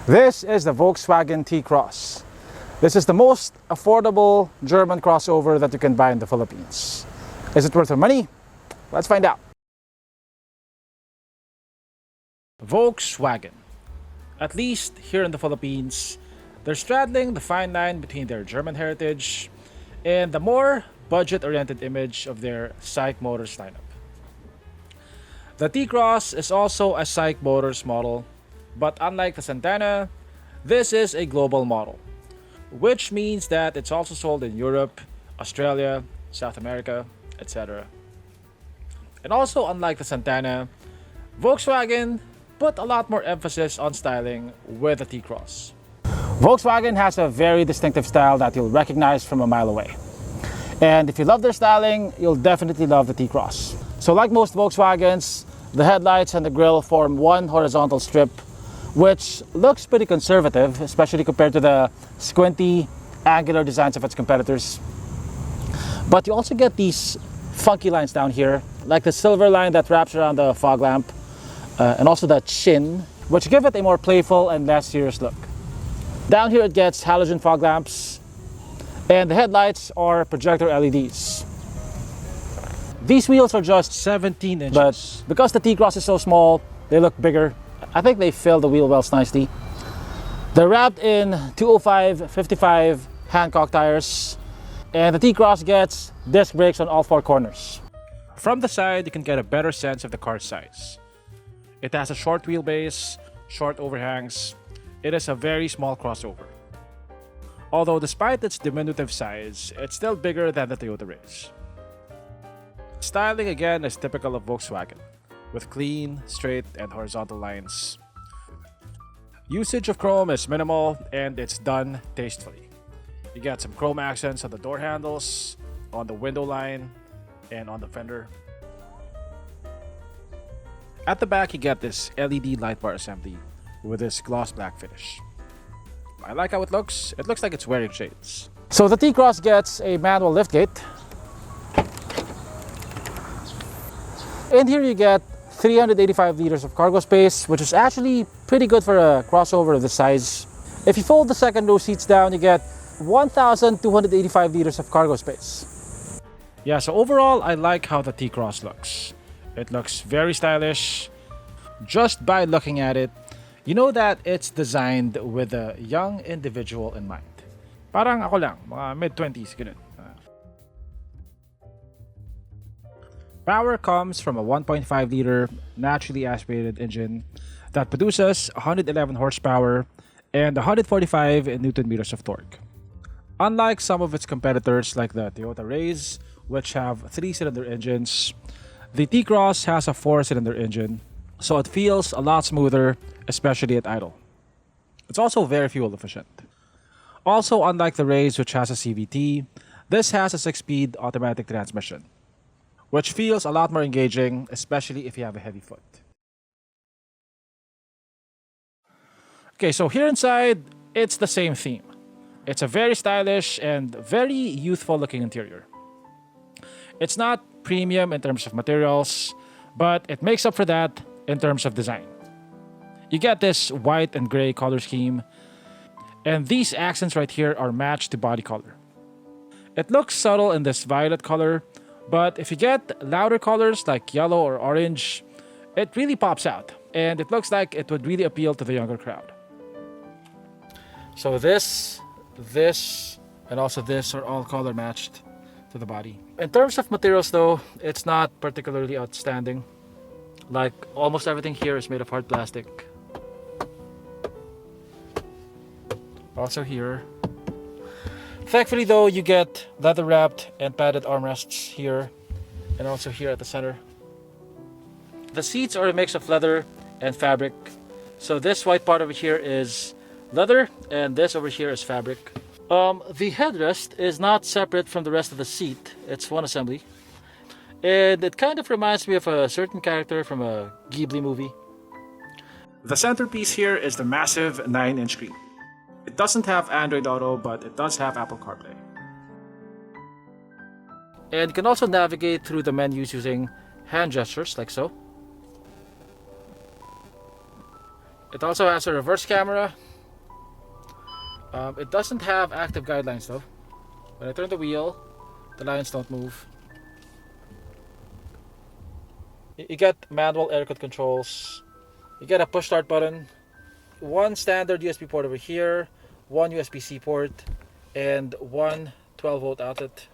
This is the Volkswagen T Cross. This is the most affordable German crossover that you can buy in the Philippines. Is it worth your money? Let's find out. Volkswagen. At least here in the Philippines, they're straddling the fine line between their German heritage and the more budget-oriented image of their SAIC Motors lineup. The T Cross is also a SAIC Motors model, but unlike the Santana, this is a global model, which means that it's also sold in Europe, Australia, South America, etc. And also, unlike the Santana, Volkswagen put a lot more emphasis on styling with the T Cross. Volkswagen has a very distinctive style that you'll recognize from a mile away. And if you love their styling, you'll definitely love the T Cross. So like most Volkswagens, the headlights and the grille form one horizontal strip, which looks pretty conservative, especially compared to the squinty, angular designs of its competitors. But you also get these funky lines down here, like the silver line that wraps around the fog lamp, and also the chin, which give it a more playful and less serious look. Down here it gets halogen fog lamps, and the headlights are projector LEDs. These wheels are just 17 inches, but because the T Cross is so small, they look bigger. I think they fill the wheel wells nicely. They're wrapped in 205/55 Hankook tires, and the T Cross gets disc brakes on all four corners. From the side, you can get a better sense of the car's size. It has a short wheelbase, short overhangs. It is a very small crossover. Although despite its diminutive size, it's still bigger than the Toyota Raize. Styling again is typical of Volkswagen, with clean, straight, and horizontal lines. Usage of chrome is minimal and it's done tastefully. You get some chrome accents on the door handles, on the window line, and on the fender. At the back you get this LED light bar assembly with this gloss black finish. I like how it looks. It looks like it's wearing shades. So the T Cross gets a manual liftgate. And here you get 385 liters of cargo space, which is actually pretty good for a crossover of this size. If you fold the second row seats down, you get 1,285 liters of cargo space. Yeah, so overall, I like how the T Cross looks. It looks very stylish. Just by looking at it, you know that it's designed with a young individual in mind. Parang ako lang, mga mid-20s, ganun. Power comes from a 1.5-liter naturally aspirated engine that produces 111 horsepower and 145 Newton-meters of torque. Unlike some of its competitors like the Toyota Raize, which have 3-cylinder engines, the T Cross has a 4-cylinder engine, so it feels a lot smoother, especially at idle. It's also very fuel efficient. Also, unlike the Raize, which has a CVT, this has a 6-speed automatic transmission, which feels a lot more engaging, especially if you have a heavy foot. Okay, so here inside, it's the same theme. It's a very stylish and very youthful looking interior. It's not premium in terms of materials, but it makes up for that in terms of design. You get this white and gray color scheme, and these accents right here are matched to body color. It looks subtle in this violet color, but if you get louder colors like yellow or orange, it really pops out, and it looks like it would really appeal to the younger crowd. So this, and also this are all color matched to the body. In terms of materials though, it's not particularly outstanding. Like almost everything here is made of hard plastic. Also here. Thankfully though, you get leather wrapped and padded armrests here and also here at the center. The seats are a mix of leather and fabric. So this white part over here is leather and this over here is fabric. The headrest is not separate from the rest of the seat. It's one assembly. And it kind of reminds me of a certain character from a Ghibli movie. The centerpiece here is the massive 9-inch screen. It doesn't have Android Auto, but it does have Apple CarPlay. And you can also navigate through the menus using hand gestures, like so. It also has a reverse camera. It doesn't have active guidelines though. When I turn the wheel, the lines don't move. You get manual aircon controls. You get a push start button, one standard USB port over here, one USB-C port, and one 12-volt outlet.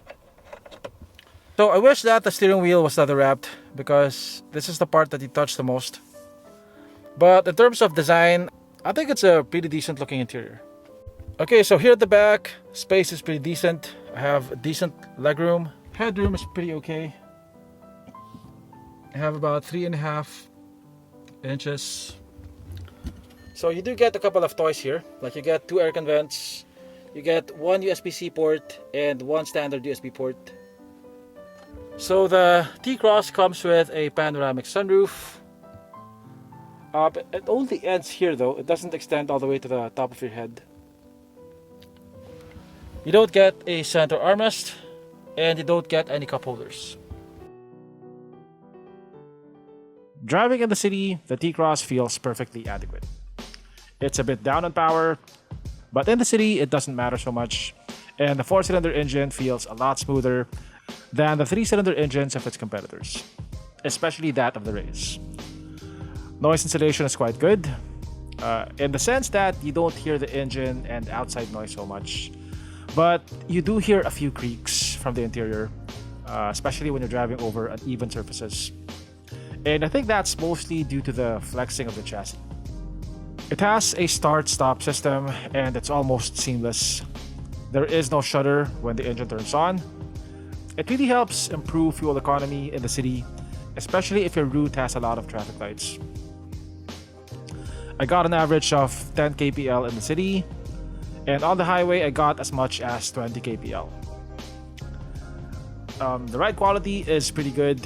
So I wish that the steering wheel was leather wrapped because this is the part that you touch the most. But in terms of design, I think it's a pretty decent looking interior. Okay, so here at the back, space is pretty decent. I have a decent legroom. Headroom is pretty okay. I have about 3.5 inches. So you do get a couple of toys here. Like you get 2 aircon vents, you get one USB-C port and one standard USB port. So the T Cross comes with a panoramic sunroof. It only ends here though. It doesn't extend all the way to the top of your head. You don't get a center armrest and you don't get any cup holders. Driving in the city, the T Cross feels perfectly adequate. It's a bit down on power, but in the city it doesn't matter so much, and the 4-cylinder engine feels a lot smoother than the 3-cylinder engines of its competitors, especially that of the Raize. Noise insulation is quite good, in the sense that you don't hear the engine and outside noise so much, but you do hear a few creaks from the interior, especially when you're driving over uneven surfaces. And I think that's mostly due to the flexing of the chassis. It has a start-stop system and it's almost seamless. There is no shudder when the engine turns on. It really helps improve fuel economy in the city, especially if your route has a lot of traffic lights. I got an average of 10 kpl in the city, and on the highway I got as much as 20 kpl. The ride quality is pretty good.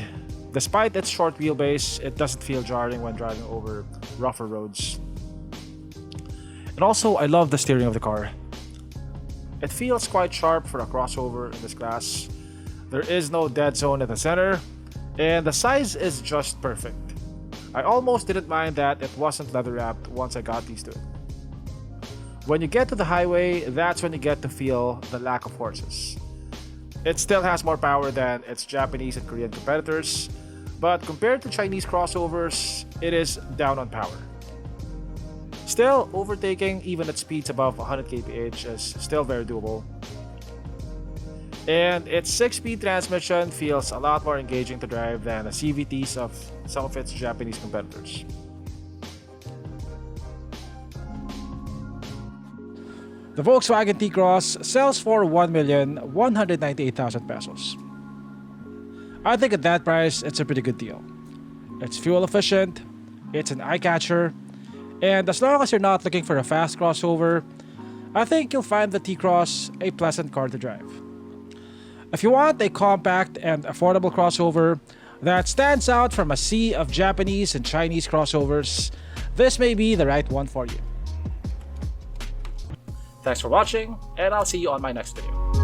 Despite its short wheelbase, it doesn't feel jarring when driving over rougher roads. And also, I love the steering of the car. It feels quite sharp for a crossover in this class. There is no dead zone at the center, and the size is just perfect. I almost didn't mind that it wasn't leather wrapped once I got used to it. When you get to the highway, that's when you get to feel the lack of horses. It still has more power than its Japanese and Korean competitors, but compared to Chinese crossovers, it is down on power. Still, overtaking even at speeds above 100 kph is still very doable. And its 6-speed transmission feels a lot more engaging to drive than the CVTs of some of its Japanese competitors. The Volkswagen T Cross sells for 1,198,000 pesos. I think at that price, it's a pretty good deal. It's fuel efficient, it's an eye catcher, and as long as you're not looking for a fast crossover, I think you'll find the T Cross a pleasant car to drive. If you want a compact and affordable crossover that stands out from a sea of Japanese and Chinese crossovers, this may be the right one for you. Thanks for watching, and I'll see you on my next video.